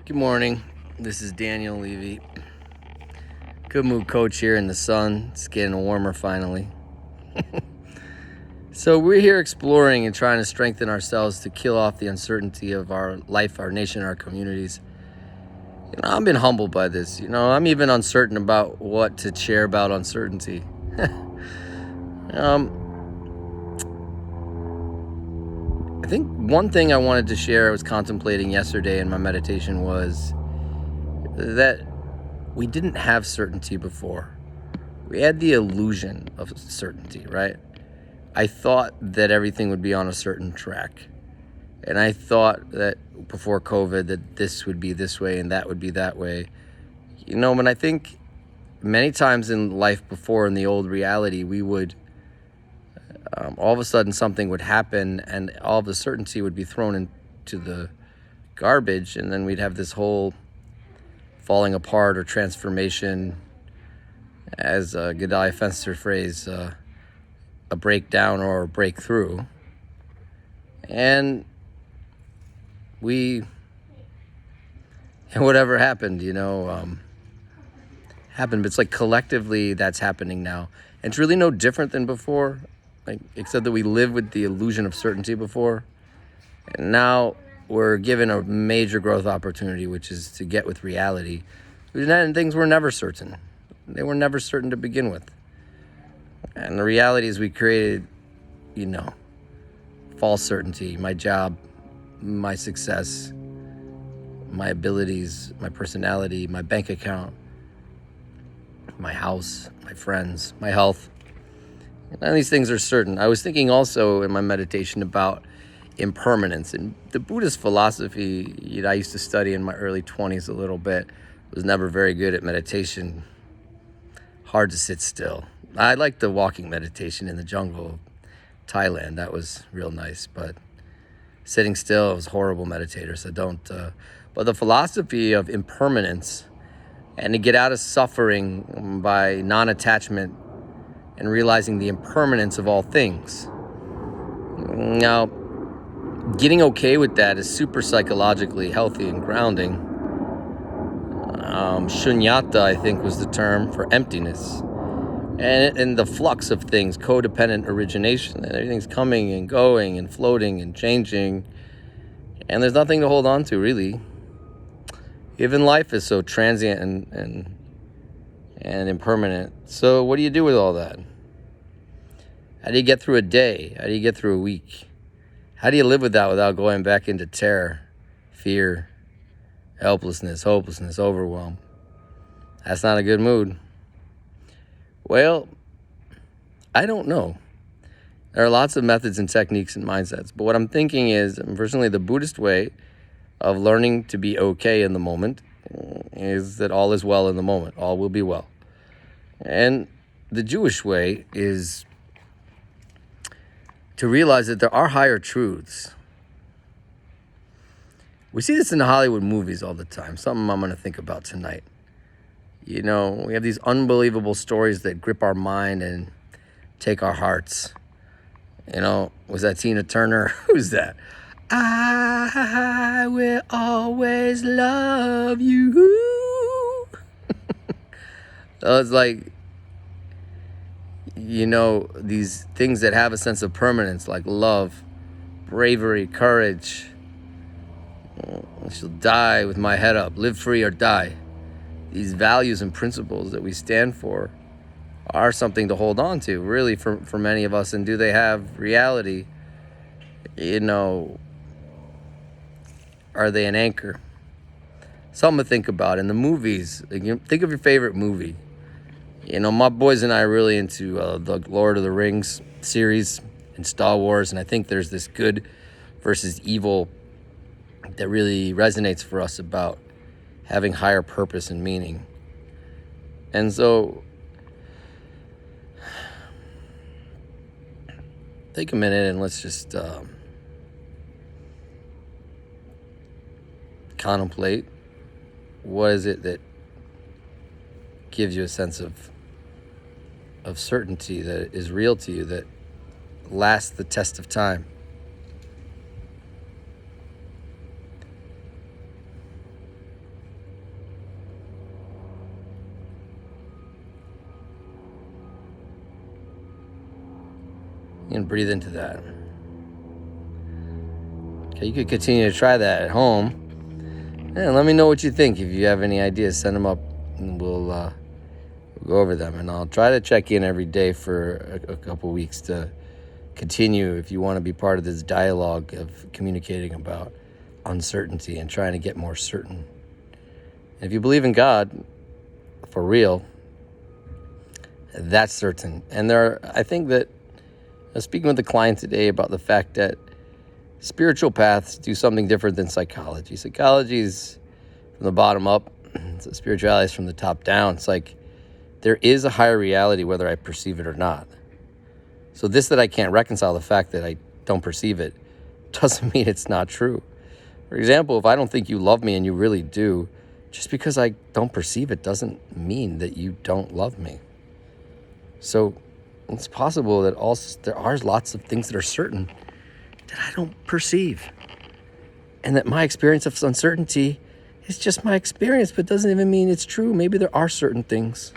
Good morning. This is Daniel Levy. Good mood coach here in the sun. It's getting warmer finally. So we're here exploring and trying to strengthen ourselves to kill off the uncertainty of our life, our nation, our communities. I've been humbled by this. I'm even uncertain about what to share about uncertainty. I think one thing I wanted to share, I was contemplating yesterday in my meditation, was that we didn't have certainty before. We had the illusion of certainty, right? I thought that everything would be on a certain track. And I thought that before COVID that this would be this way and that would be that way. But I think many times in life before, in the old reality, we would all of a sudden something would happen and all of the certainty would be thrown into the garbage, and then we'd have this whole falling apart or transformation, as Gadai Fenster phrase, a breakdown or a breakthrough. And whatever happened, happened. But it's like collectively that's happening now. And it's really no different than before, except that we lived with the illusion of certainty before. And now we're given a major growth opportunity, which is to get with reality. And things were never certain. They were never certain to begin with. And the reality is we created, false certainty. My job, my success, my abilities, my personality, my bank account, my house, my friends, my health. None of these things are certain. I was thinking also in my meditation about impermanence. And the Buddhist philosophy, I used to study in my early 20s a little bit. Was never very good at meditation. Hard to sit still. I liked the walking meditation in the jungle of Thailand. That was real nice. But sitting still, I was a horrible meditator, so don't. But the philosophy of impermanence and to get out of suffering by non-attachment and realizing the impermanence of all things. Now, getting okay with that is super psychologically healthy and grounding. Shunyata, I think, was the term for emptiness. And the flux of things, codependent origination. And everything's coming and going and floating and changing. And there's nothing to hold on to, really. Even life is so transient and impermanent. So what do you do with all that? How do you get through a day? How do you get through a week? How do you live with that without going back into terror, fear, helplessness, hopelessness, overwhelm? That's not a good mood. Well, I don't know. There are lots of methods and techniques and mindsets, but what I'm thinking is, personally, the Buddhist way of learning to be okay in the moment is that all is well in the moment. All will be well. And the Jewish way is to realize that there are higher truths. We see this in the Hollywood movies all the time, something I'm going to think about tonight. We have these unbelievable stories that grip our mind and take our hearts. Was that Tina Turner? Who's that? I will always love you. So it's like, these things that have a sense of permanence, like love, bravery, courage. I shall die with my head up, live free or die. These values and principles that we stand for are something to hold on to, really, for many of us. And do they have reality? Are they an anchor? Something to think about. In the movies, think of your favorite movie. My boys and I are really into the Lord of the Rings series and Star Wars, and I think there's this good versus evil that really resonates for us about having higher purpose and meaning. And so, take a minute and let's just contemplate, what is it that gives you a sense of certainty, that is real to you, that lasts the test of time? and breathe into that. Okay, you could continue to try that at home. And let me know what you think. If you have any ideas, send them up and we'll go over them. And I'll try to check in every day for a couple weeks to continue if you want to be part of this dialogue of communicating about uncertainty and trying to get more certain. And if you believe in God for real, that's certain. And I think that I was speaking with a client today about the fact that spiritual paths do something different than psychology. Psychology is from the bottom up. Spirituality is from the top down. It's like there is a higher reality whether I perceive it or not. So this that I can't reconcile, the fact that I don't perceive it, doesn't mean it's not true. For example, if I don't think you love me and you really do, just because I don't perceive it doesn't mean that you don't love me. So it's possible that also there are lots of things that are certain that I don't perceive. And that my experience of uncertainty is just my experience, but doesn't even mean it's true. Maybe there are certain things.